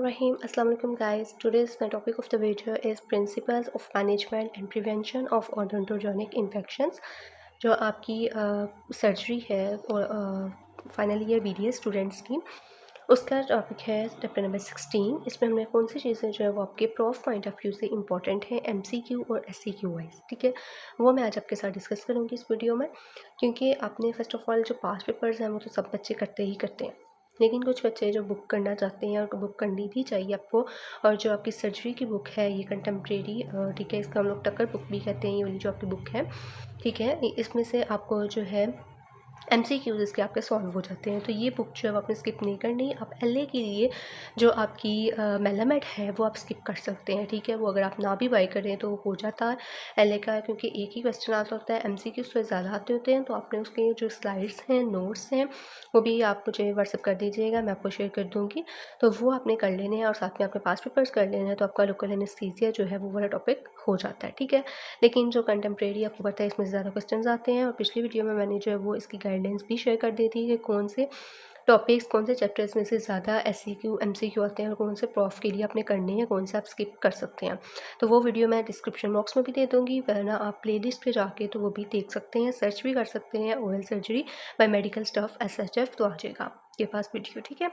Bismillahirrahmanirrahim. Assalamu alaikum guys. Today's my topic of the video is principles of management and prevention of odontogenic infections. जो आपकी surgery है और final year BDS students की, उसका topic है chapter number 16। इसमें हमने कौन सी चीज़ें जो है वो आपके प्रॉफ पॉइंट ऑफ व्यू से इंपॉर्टेंट है MCQ और SCQ वाइज, ठीक है, वो मैं आज आपके साथ डिस्कस करूँगी इस वीडियो में। क्योंकि आपने फर्स्ट ऑफ ऑल जो पास्ट पेपर्स हैं वो तो सब बच्चे करते ही करते हैं, लेकिन कुछ बच्चे जो बुक करना चाहते हैं और बुक करनी भी चाहिए आपको। और जो आपकी सर्जरी की बुक है ये कंटेम्प्रेरी, ठीक है, इसका हम लोग टक्कर बुक भी कहते हैं, ये वाली जो आपकी बुक है, ठीक है, इसमें से आपको जो है MCQs इसके आपके सॉल्व हो जाते हैं। तो ये बुक जो है आपने स्किप नहीं करनी। आप LA के लिए जो आपकी मेलामेट है वो आप स्किप कर सकते हैं, ठीक है, वो अगर आप ना भी बाई करें तो हो जाता है LA का, क्योंकि एक ही क्वेश्चन आता होता है। MCQs तो ज़्यादा आते होते हैं, तो आपने उसके जो स्लाइड्स हैं, नोट्स हैं, वो भी आप मुझे व्हाट्सअप कर दीजिएगा, मैं आपको शेयर कर दूँगी, तो वो आपने कर लेने हैं और साथ में आपने पास पेपर्स कर लेने हैं, तो आपका लोकल एनेस्थीसिया जो है वो वाला टॉपिक हो जाता है, ठीक है। लेकिन जो कंटेम्प्रेरी आपको पता है इसमें ज़्यादा क्वेश्चन आते हैं, और पिछली वीडियो में मैंने जो है वो इसकी गाइडलाइंस भी शेयर कर दी थी कि कौन से टॉपिक्स, कौन से चैप्टर्स में से ज़्यादा SCQ MCQ आते हैं और कौन से प्रॉफ के लिए आपने करने हैं, कौन से आप स्किप कर सकते हैं। तो वो वीडियो मैं डिस्क्रिप्शन बॉक्स में भी दे दूँगी, वरना आप प्लेलिस्ट पे जाके तो वो भी देख सकते हैं, सर्च भी कर सकते हैं, oral surgery by medical staff SHF, तो आ जाएगा आपके पास वीडियो, ठीक है।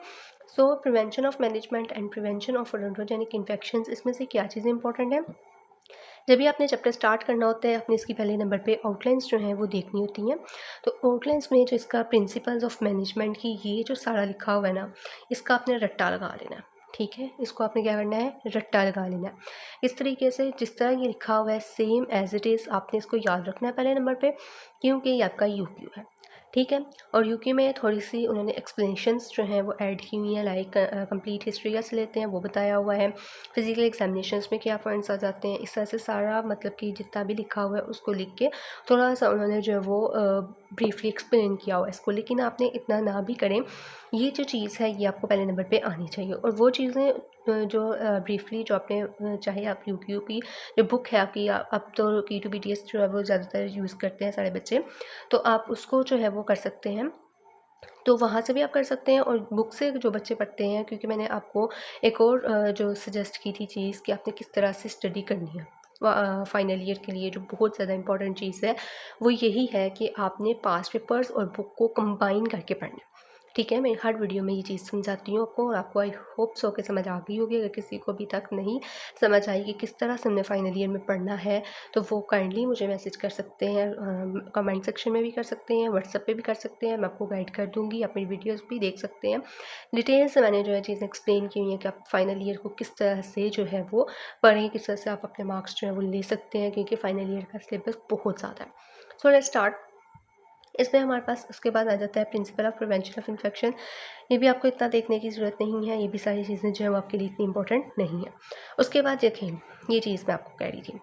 So prevention of management and prevention of odontogenic infections, इसमें से क्या चीज़ें इंपॉर्टेंट है। जब भी आपने चैप्टर स्टार्ट करना होता है, अपने इसकी पहले नंबर पे आउटलाइंस जो हैं वो देखनी होती हैं। तो आउटलाइंस में जो इसका प्रिंसिपल्स ऑफ मैनेजमेंट की ये जो सारा लिखा हुआ है ना, इसका आपने रट्टा लगा लेना है, ठीक है। इसको आपने क्या करना है, रट्टा लगा लेना है। इस तरीके से जिस तरह ये लिखा हुआ है सेम एज इट इज़ आपने इसको याद रखना है पहले नंबर पे, क्योंकि ये आपका UQ है, ठीक है। और UQ में थोड़ी सी उन्होंने एक्सप्लेनेशंस जो हैं वो ऐड की हुई हैं, लाइक कंप्लीट हिस्ट्री कैसे लेते हैं वो बताया हुआ है, फिजिकल एग्जामिनेशंस में क्या पॉइंट्स आ जाते हैं, इस तरह से सारा मतलब कि जितना भी लिखा हुआ है उसको लिख के थोड़ा सा उन्होंने जो है वो ब्रीफली एक्सप्लेन किया हुआ है इसको। लेकिन आपने इतना ना भी करें, ये जो चीज़ है ये आपको पहले नंबर पे आनी चाहिए। और वो चीज़ें जो ब्रीफली जो आपने चाहे आप UQ की जो बुक है आपकी, अब तो K2BTS जो है वो ज़्यादातर यूज़ करते हैं सारे बच्चे, तो आप उसको जो है वो कर सकते हैं, तो वहाँ से भी आप कर सकते हैं। और बुक से जो बच्चे पढ़ते हैं, क्योंकि मैंने आपको एक और जो सजेस्ट की थी चीज़ कि आपने किस तरह से स्टडी करनी है फाइनल ईयर के लिए, जो बहुत ज़्यादा इंपॉर्टेंट चीज़ है वो यही है कि आपने पास्ट पेपर्स और बुक को कंबाइन करके पढ़ना है, ठीक है। मैं हर वीडियो में ये चीज़ समझाती हूँ आपको, और आपको आई होप सो के समझ आ गई होगी। अगर किसी को अभी तक नहीं समझ आई कि किस तरह से हमने फाइनल ईयर में पढ़ना है, तो वो काइंडली मुझे मैसेज कर सकते हैं, कमेंट सेक्शन में भी कर सकते हैं, व्हाट्सएप पे भी कर सकते हैं, मैं आपको गाइड कर दूँगी। आप मेरी वीडियोज़ भी देख सकते हैं, डिटेल से मैंने जो है चीज़ें एक्सप्लेन की हुई हैं कि आप फाइनल ईयर को किस तरह से जो है वो पढ़ें, किस तरह से आप अपने मार्क्स जो है वो ले सकते हैं, क्योंकि फाइनल ईयर का सिलेबस बहुत ज़्यादा है। So let's start. इसमें हमारे पास उसके बाद आ जाता है principle of prevention of infection. ये भी आपको इतना देखने की ज़रूरत नहीं है, ये भी सारी चीज़ें जो है वो आपके लिए इतनी इंपॉर्टेंट नहीं है। उसके बाद देखें, ये चीज़ मैं आपको कह रही थी,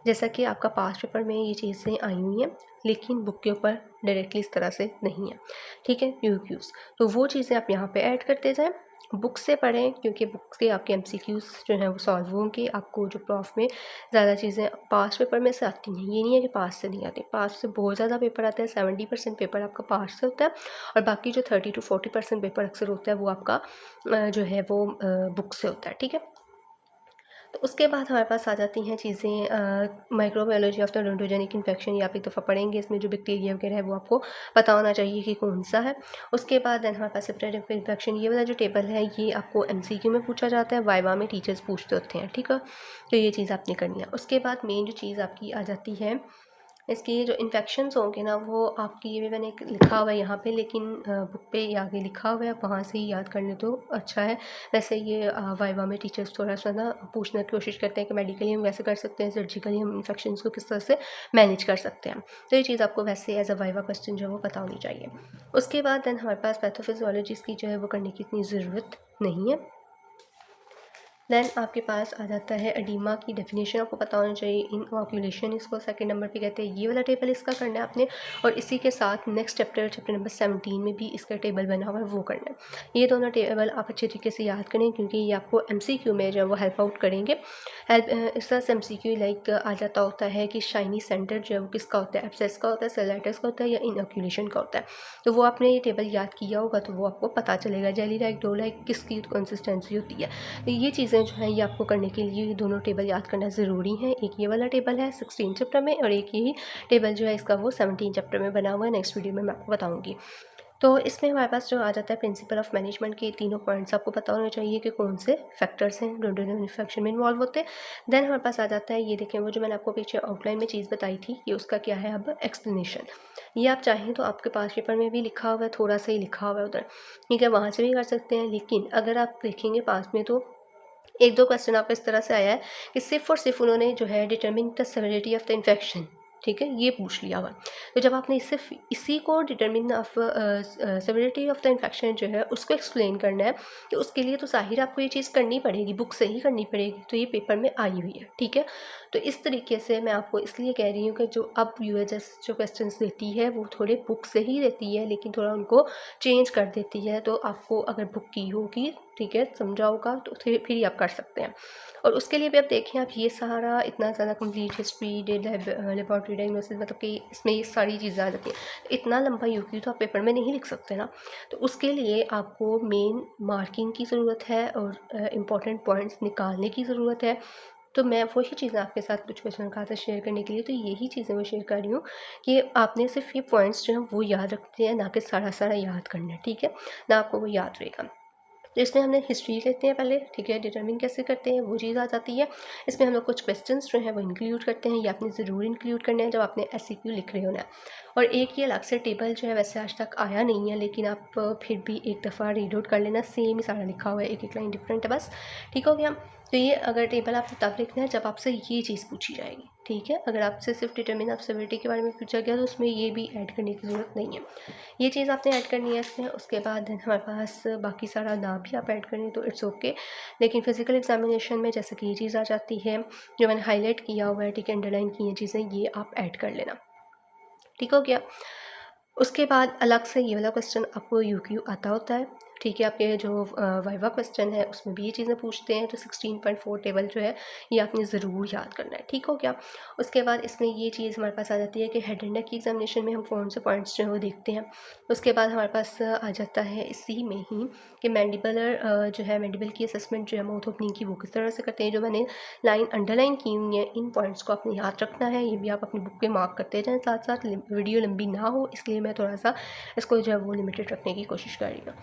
जैसा कि आपका पास्ट पेपर में ये चीज़ें आई हुई हैं, लेकिन बुक के ऊपर डायरेक्टली इस तरह से नहीं है, ठीक है, UQs, तो वो चीज़ें आप यहाँ पे ऐड करते जाएं, बुक से पढ़ें, क्योंकि बुक से आपके MCQs जो हैं वो सॉल्व होंगे। आपको जो प्रॉफ में ज़्यादा चीज़ें पास्ट पेपर में से आती हैं, ये नहीं है कि पास से नहीं आती, पास से बहुत ज़्यादा पेपर आता है, 70% पेपर आपका पास से होता है, और बाकी जो 30 to 40% पेपर अक्सर होता है वो आपका जो है वो बुक से होता है, ठीक है। तो उसके बाद हमारे पास आ जाती हैं चीज़ें microbiology of the odontogenic infection, ये आप एक दफ़ा पढ़ेंगे, इसमें जो बैक्टीरिया वगैरह है वो आपको पता होना चाहिए कि कौन सा है। उसके बाद देन हमारे पास सेपरेटिव इन्फेक्शन, ये वाला जो टेबल है ये आपको MCQ में पूछा जाता है, वाइवा में टीचर्स पूछते होते हैं, ठीक है, तो ये चीज़ आपने करनी है। उसके बाद मेन जो चीज़ आपकी आ जाती है, इसके जो इन्फेक्शंस होंगे ना वो आपकी, ये भी मैंने लिखा हुआ है यहाँ पे, लेकिन बुक पे ये आगे लिखा हुआ है, वहाँ से ही याद कर लें तो अच्छा है। वैसे ये वाइवा में टीचर्स थोड़ा सा ना पूछने की कोशिश करते हैं कि मेडिकली हम कैसे कर सकते हैं, सर्जिकली हम इन्फेक्शंस को किस तरह से मैनेज कर सकते हैं, तो ये चीज़ आपको वैसे एज अ वाइवा क्वेश्चन जो है वो पता होनी चाहिए। उसके बाद दैन हमारे पास पैथोफिजियोलॉजिस्ट की जो है वो करने की इतनी ज़रूरत नहीं है। देन आपके पास आ जाता है एडिमा की डेफिनेशन, आपको पता होना चाहिए, इनओक्यूलेशन इसको सेकंड नंबर पे कहते हैं। ये वाला टेबल इसका करना है आपने, और इसी के साथ नेक्स्ट चैप्टर नंबर 17 में भी इसका टेबल बना हुआ है, वो करना है। ये दोनों टेबल आप अच्छे तरीके से याद करें, क्योंकि ये आपको MCQ में जो है वो हेल्प आउट करेंगे। इस तरह से MCQ लाइक आ जाता होता है कि शाइनी सेंटर जो है वो किसका होता है, एब्सेस का होता है, सेलेटस का होता है, या इनओक्यूलेशन का होता है। तो वो आपने ये टेबल याद किया होगा तो वो आपको पता चलेगा। जेली लाइक, डो लाइक किसकी कंसिस्टेंसी होती है। तो ये चीज़ें जो हैं ये आपको करने के लिए ये दोनों टेबल याद करना ज़रूरी है। एक ये वाला टेबल है 16 चैप्टर में, और एक यही टेबल जो है इसका वो 17 चैप्टर में बना हुआ है। नेक्स्ट वीडियो में मैं आपको बताऊँगी। तो इसमें हमारे पास जो आ जाता है प्रिंसिपल ऑफ मैनेजमेंट के तीनों पॉइंट्स आपको पता होने चाहिए कि कौन से फैक्टर्स हैं जो मैन्युफैक्चरिंग में इन्वॉल्व होते हैं। देन हमारे पास आ जाता है, ये देखें वो जो मैंने आपको पीछे आउटलाइन में चीज़ बताई थी, ये उसका क्या है अब एक्सप्लेनेशन। ये आप चाहें तो आपके पास पेपर में भी लिखा हुआ है, थोड़ा सा ही लिखा हुआ है उधर, ठीक है, वहाँ से भी कर सकते हैं। लेकिन अगर आप देखेंगे पास में तो एक दो क्वेश्चन आपका इस तरह से आया है कि सिर्फ और सिर्फ उन्होंने जो है determine the severity of the infection, ठीक है, ये पूछ लिया हुआ। तो जब आपने सिर्फ इसी को determine of severity of the infection जो है उसको एक्सप्लेन करना है, तो उसके लिए तो ज़ाहिर आपको ये चीज़ करनी पड़ेगी, बुक से ही करनी पड़ेगी। तो ये पेपर में आई हुई है, ठीक है। तो इस तरीके से मैं आपको इसलिए कह रही हूँ कि जो अब UHS जो क्वेश्चन देती है वो थोड़े बुक से ही देती है, लेकिन थोड़ा उनको चेंज कर देती है। तो आपको अगर बुक की होगी, ठीक है, समझा होगा, तो फिर ही आप कर सकते हैं। और उसके लिए भी आप देखें, आप ये सारा इतना ज़्यादा कंप्लीट हिस्ट्री, लेबॉर्ट्री डायग्नोसिस, मतलब कि इसमें ये सारी चीज़ें आ जाती हैं। इतना लंबा UQ तो आप पेपर में नहीं लिख सकते ना। तो उसके लिए आपको मेन मार्किंग की ज़रूरत है और इम्पॉर्टेंट पॉइंट्स निकालने की ज़रूरत है। तो मैं वही चीज़ें आपके साथ कुछ क्वेश्चन कहा था शेयर करने के लिए, तो यही चीज़ें मैं शेयर कर रही हूँ कि आपने सिर्फ ये पॉइंट्स जो हैं वो याद रखते हैं, ना कि सारा सारा याद करना है, ठीक है, ना आपको वो याद रहेगा। तो इसमें हमने हिस्ट्री लेते हैं पहले, ठीक है, डिटरमिन कैसे करते हैं वो चीज़ आ जाती है। इसमें हम लोग कुछ क्वेश्चंस जो हैं वो इंक्लूड करते हैं, ये आपने ज़रूर इंक्लूड करना है जब आपने SCQ लिख रहे होना है। और एक ये अलग से टेबल जो है वैसे आज तक आया नहीं है, लेकिन आप फिर भी एक दफ़ा रीड आउट कर लेना, सेम ही सारा लिखा हुआ है, एक एक लाइन डिफरेंट है बस, ठीक हो गया। तो ये अगर टेबल आपने तब लिखना है जब आपसे ये चीज़ पूछी जाएगी, ठीक है। अगर आपसे सिर्फ डिटरमिन ऑफ सेवरिटी के बारे में पूछा गया तो उसमें ये भी ऐड करने की ज़रूरत नहीं है, ये चीज़ आपने ऐड करनी है इसमें। उसके बाद हमारे पास बाकी सारा ना भी आप ऐड करें तो इट्स ओके, लेकिन फिज़िकल एग्जामिनेशन में जैसे कि ये चीज़ आ जाती है जो मैंने हाईलाइट किया हुआ है, ठीक है, अंडरलाइन की ये चीज़ें, ये आप ऐड कर लेना, ठीक हो गया। उसके बाद अलग से ये वाला क्वेश्चन आपको UQ आता होता है, ठीक है। आपके जो वाइवा क्वेश्चन है उसमें भी ये चीज़ें पूछते हैं। तो 16.4 टेबल जो है ये आपने ज़रूर याद करना है, ठीक हो गया। उसके बाद इसमें ये चीज़ हमारे पास आ जाती है कि हेड एंड नेक की एग्जामिनेशन में हम कौन से पॉइंट्स जो है वो देखते हैं। उसके बाद हमारे पास आ जाता है इसी में ही कि मैंडिबलर जो है, मैंडिबल की असेसमेंट जो है माउथ ओपनिंग की, वो किस तरह से करते हैं। जो मैंने लाइन अंडरलाइन की हुई है, इन पॉइंट्स को आपने याद रखना है, ये भी आप अपनी बुक पे मार्क करते जाएँ साथ साथ। वीडियो लंबी ना हो इसलिए मैं थोड़ा सा इसको जो है वो लिमिटेड रखने की कोशिश कर रही हूँ,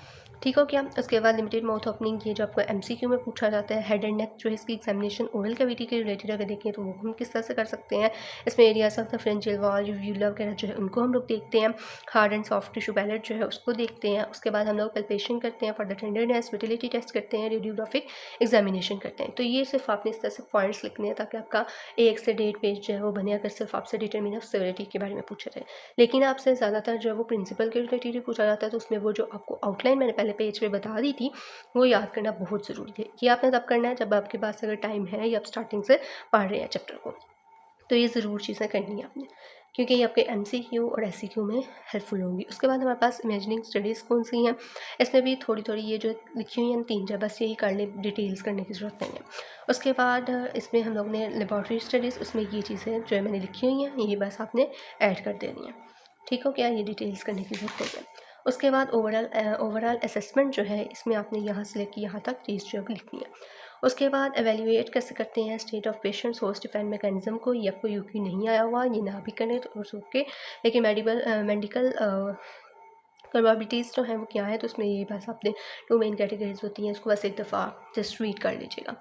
ठीक हो क्या। उसके बाद लिमिटेड माउथ ओपनिंग, ये जो आपको MCQ में पूछा जाता है। हेड एंड नेक जो है इसकी एग्जामिनेशन ओरल कैविटी के रिलेटेड अगर देखें तो वो हम किस तरह से कर सकते हैं। इसमें areas of the pharyngeal wall, uvula वगैरह जो है उनको हम लोग देखते हैं। Hard and soft tissue palate जो है उसको देखते हैं। उसके बाद हम लोग पल्पेशन करते हैं, फॉर द टेंडरनेस, विटिलिटी टेस्ट करते हैं, रेडियोग्राफिक एग्जामिनेशन करते हैं। तो ये सिर्फ आपने इस तरह से पॉइंट्स लिखने हैं ताकि आपका 1 से 1.5 पेज जो है वो बने, अगर सिर्फ आपसे डिटरमिन ऑफ सेवरिटी के बारे में पूछा जाए। लेकिन आपसे ज़्यादातर जो है वो प्रिंसिपल के रिलेटेड ही पूछा जाता है, तो उसमें वो जो आपको आउटलाइन मैंने पहले पेज पे बता दी थी वो याद करना बहुत ज़रूरी है। ये आपने तब करना है जब आपके पास अगर टाइम है या आप स्टार्टिंग से पढ़ रहे हैं चैप्टर को, तो ये ज़रूर चीज़ें करनी है आपने, क्योंकि ये आपके MCQ और SCQ में हेल्पफुल होंगी। उसके बाद हमारे पास इमेजिनिंग स्टडीज़ कौन सी हैं, इसमें भी थोड़ी थोड़ी ये जो लिखी हुई हैं 3 बस यही कर ले, डिटेल्स करने की ज़रूरत नहीं है। उसके बाद इसमें हम लोग ने लेबॉर्ट्री स्टडीज़, उसमें ये चीज़ें जो है मैंने लिखी हुई हैं ये बस आपने ऐड कर देनी है, ठीक हो क्या, ये डिटेल्स करने की ज़रूरत नहीं है। उसके बाद ओवरऑल असेसमेंट जो है इसमें आपने यहाँ से लेकर यहाँ तक चीज़ जो है लिखनी है। उसके बाद एवेल्यूएट कैसे करते हैं state of patients host defend mechanism को, ये आपको UQ नहीं आया हुआ, ये ना भी करें तो ओके। लेकिन मेडिकल प्रोबेबिलिटीज़ जो हैं वो क्या है, तो उसमें ये बस आपने 2 मेन कैटेगरीज होती हैं, इसको बस एक दफ़ा जस्ट रीड कर लीजिएगा।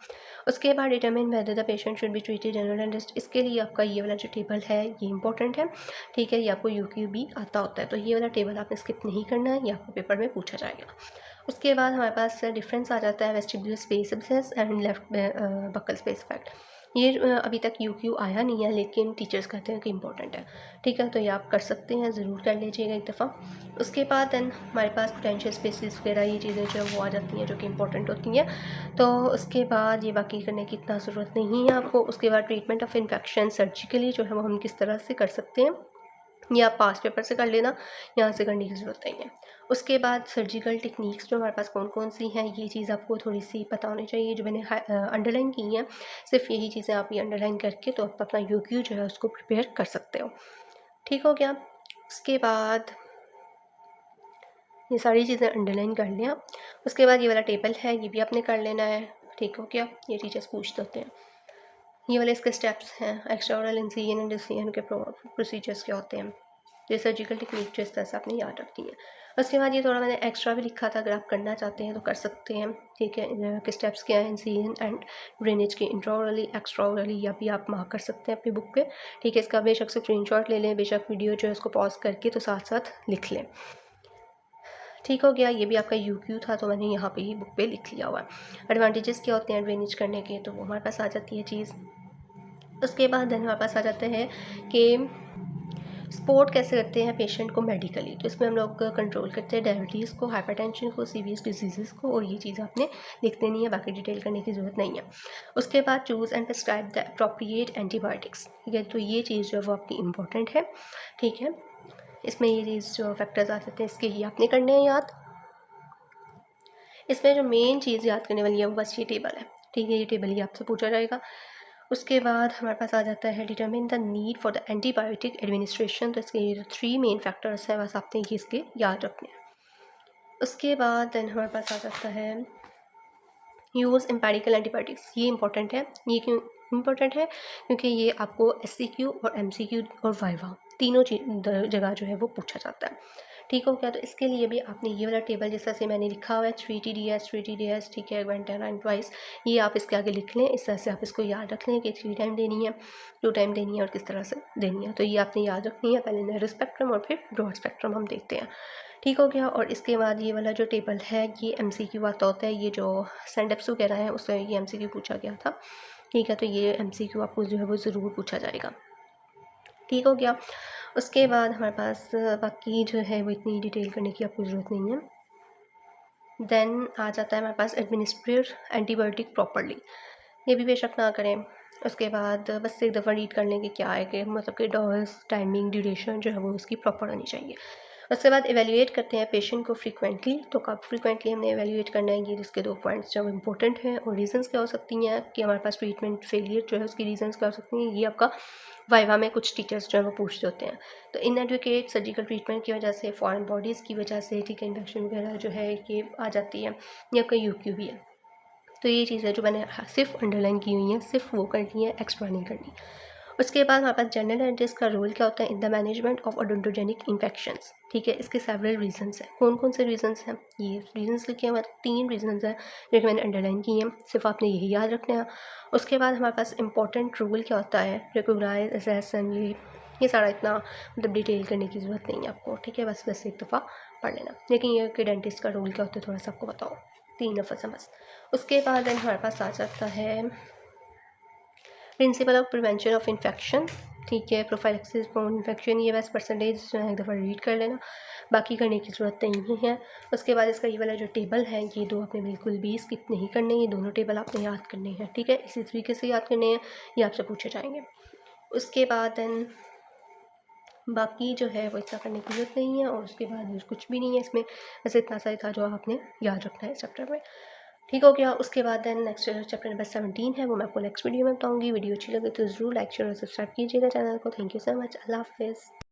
उसके बाद determine whether the patient should be treated general and rest, इसके लिए आपका ये वाला जो टेबल है ये इंपॉर्टेंट है, ठीक है। ये आपको UQ भी आता होता है, तो ये वाला टेबल आपने स्किप नहीं करना है, ये आपको पेपर में पूछा जाएगा। उसके बाद हमारे पास डिफरेंस आ जाता है vestibular space abscess and left buccal space fact. ये अभी तक यूक्यू आया नहीं है, लेकिन टीचर्स कहते हैं कि इम्पोर्टेंट है। ठीक है, तो ये आप कर सकते हैं, ज़रूर कर लीजिएगा एक दफ़ा। उसके बाद दैन हमारे पास पोटेंशियल स्पेसिस वगैरह ये चीज़ें जो है वो आ जाती हैं, जो कि इंपॉर्टेंट होती हैं। तो उसके बाद ये बाकी करने की इतना ज़रूरत नहीं है आपको। उसके बाद ट्रीटमेंट ऑफ इन्फेक्शन सर्जिकली जो है वो हम किस तरह से कर सकते हैं, ये आप पास्ट पेपर से कर लेना, यहाँ से करने की ज़रूरत नहीं है। उसके बाद सर्जिकल टेक्निक्स जो हमारे पास कौन कौन सी हैं, ये चीज़ आपको थोड़ी सी पता होनी चाहिए, जो मैंने अंडरलाइन की हैं। सिर्फ यही चीज़ें आप ये अंडरलाइन करके तो आप अपना यूक्यू जो है उसको प्रिपेयर कर सकते हो। ठीक हो गया। उसके बाद ये सारी चीज़ें अंडरलाइन कर लिया। उसके बाद ये वाला टेबल है, ये भी आपने कर लेना है। ठीक हो गया, ये टीचर्स पूछते होते हैं। ये वाले इसके स्टेप्स हैं, extra oral incision and decision के प्रोसीजर्स क्या होते हैं, ये सर्जिकल टेक्निक जो इस तरह से आपने याद रखनी है। उसके बाद ये थोड़ा मैंने एक्स्ट्रा भी लिखा था, अगर आप करना चाहते हैं तो कर सकते हैं। ठीक है, के स्टेप्स क्या हैं, इंसिजन एंड ड्रेनेज के इंट्राओरली एक्स्ट्राओरली, या भी आप मार्क कर सकते हैं अपनी बुक पे। ठीक है, इसका बेशक से स्क्रीनशॉट ले लें, बेशक वीडियो जो है उसको पॉज करके तो साथ साथ लिख लें। ठीक हो गया, ये भी आपका यूक्यू था तो मैंने यहाँ पे ही बुक पे लिख लिया हुआ है। एडवांटेजेस क्या होते हैं ड्रेनेज करने के, तो वो हमारे पास आ जाती है चीज़। उसके बाद देन हमारे पास आ जाते हैं कि सपोर्ट कैसे करते हैं पेशेंट को मेडिकली, तो इसमें हम लोग कंट्रोल करते हैं डायबिटीज़ को, हाइपरटेंशन को, सीवियस डिजीज़ को, और ये चीज़ आपने लिख देनी है, बाकी डिटेल करने की ज़रूरत नहीं है। उसके बाद choose and prescribe the appropriate antibiotics. ठीक है, तो ये चीज़ जो है वो आपकी इंपॉर्टेंट है। ठीक है, इसमें ये चीज़ जो फैक्टर्स आ जाते हैं इसके ही आपने करने हैं याद। इसमें जो मेन चीज़ याद करने वाली है वो बस ये टेबल है। ठीक है, ये टेबल ही आपसे पूछा जाएगा। उसके बाद हमारे पास आ जाता है determine the need for the antibiotic administration, तो इसके ये जो 3 मेन फैक्टर्स हैं बस आपने ये इसके याद रखने हैं। उसके बाद देन हमारे पास आ जाता है यूज़ एम्पेरिकल एंटीबायोटिक्स। ये इंपॉर्टेंट है। ये क्यों इंपॉर्टेंट है, क्योंकि ये आपको SCQ और MCQ और वाइवा तीनों जगह जो है वो पूछा जाता है। ठीक हो गया, तो इसके लिए भी आपने ये वाला टेबल जैसा से मैंने लिखा हुआ है 3 TDS, ठीक है, 1 10 9 ट्वाइस, ये आप इसके आगे लिख लें। इस तरह से आप इसको याद रख लें कि 3 टाइम देनी है, 2 टाइम देनी है और किस तरह से देनी है, तो ये आपने याद रखनी है। पहले नैरो स्पेक्ट्रम और फिर ब्रॉड स्पेक्ट्रम हम देखते हैं। ठीक हो गया, और इसके बाद ये वाला जो टेबल है ये MCQ आता होता है, ये जो सेंडप्स वगैरह हैं उससे ये MCQ पूछा गया था। ठीक है, तो ये MCQ आपको जो है वो ज़रूर पूछा जाएगा। ठीक हो गया। उसके बाद हमारे पास बाकी जो है वो इतनी डिटेल करने की आपको ज़रूरत नहीं है। देन आ जाता है हमारे पास एडमिनिस्ट्रेट एंटीबायोटिक प्रॉपरली, ये भी बेशक ना करें। उसके बाद बस एक दफ़ा रीड कर लें कि क्या है, कि मतलब कि डोज, टाइमिंग, ड्यूरेशन जो है वो उसकी प्रॉपर होनी चाहिए। उसके बाद एवेल्यूएट करते हैं पेशेंट को फ्रीक्वेंटली, तो कब फ्रीक्वेंटली हमने एवेल्यूएट करना है, ये इसके 2 पॉइंट्स जो इंपॉर्टेंट हैं। और रीजंस क्या हो सकती हैं कि हमारे पास ट्रीटमेंट फेलियर जो है उसकी रीजंस क्या हो सकती हैं, ये आपका वाइवा में कुछ टीचर्स जो है वो पूछते होते हैं। तो इनएडुकेट सर्जिकल ट्रीटमेंट की वजह से, फॉरेन बॉडीज़ की वजह से, ठीक है, इन्फेक्शन वगैरह जो है ये आ जाती है, ये आपका यूक्यू भी है। तो ये चीज़ है जो मैंने सिर्फ अंडरलाइन की हुई है, सिर्फ वो करनी है, एक्स्ट्रा नहीं करनी। उसके बाद हमारे पास जनरल एंटीबायोटिक्स का रोल क्या होता है in the management of odontogenic infections. ठीक है, इसके सेवरल रीजंस हैं। कौन कौन से रीजंस हैं, ये रीजंस लिखे हैं, मतलब 3 रीजंस हैं जो कि मैंने अंडरलाइन की हैं, सिर्फ आपने यही याद रखना है। उसके बाद हमारे पास इंपॉर्टेंट रूल क्या होता है, रिकॉग्नाइज, असेस एंड ये सारा इतना मतलब डिटेल करने की ज़रूरत नहीं है आपको। ठीक है, बस एक दफ़ा पढ़ लेना। लेकिन ये कि डेंटिस्ट का रोल क्या होता है थोड़ा सा आपको बताओ, 3 दफ़ा समझ। उसके बाद हमारे पास आ जाता है principle of prevention of infection. ठीक है, प्रोफाइलैक्सिस फॉर इन्फेक्शन, ये बस परसेंटेज जो है एक दफ़ा रीड कर लेना, बाकी करने की ज़रूरत नहीं है। उसके बाद इसका ये वाला जो टेबल है, ये 2 आपने बिल्कुल भी स्किप नहीं करने, ये दोनों टेबल आपने याद करने हैं। ठीक है, इसी तरीके से याद करने हैं, ये आपसे पूछे जाएंगे। उसके बाद देन बाकी जो है वो इतना करने की ज़रूरत नहीं है, और उसके बाद कुछ भी नहीं है इसमें, बस इतना सा ही था जो आपने याद रखना है इस चैप्टर में। ठीक हो गया। उसके बाद देन नेक्स्ट चैप्टर नंबर 17 है, वो मैं आपको नेक्स्ट वीडियो में बताऊंगी। वीडियो अच्छी लगे तो ज़रूर लाइक शेयर और सब्सक्राइब कीजिएगा चैनल को। थैंक यू सो मच, अल्लाह हाफिज़।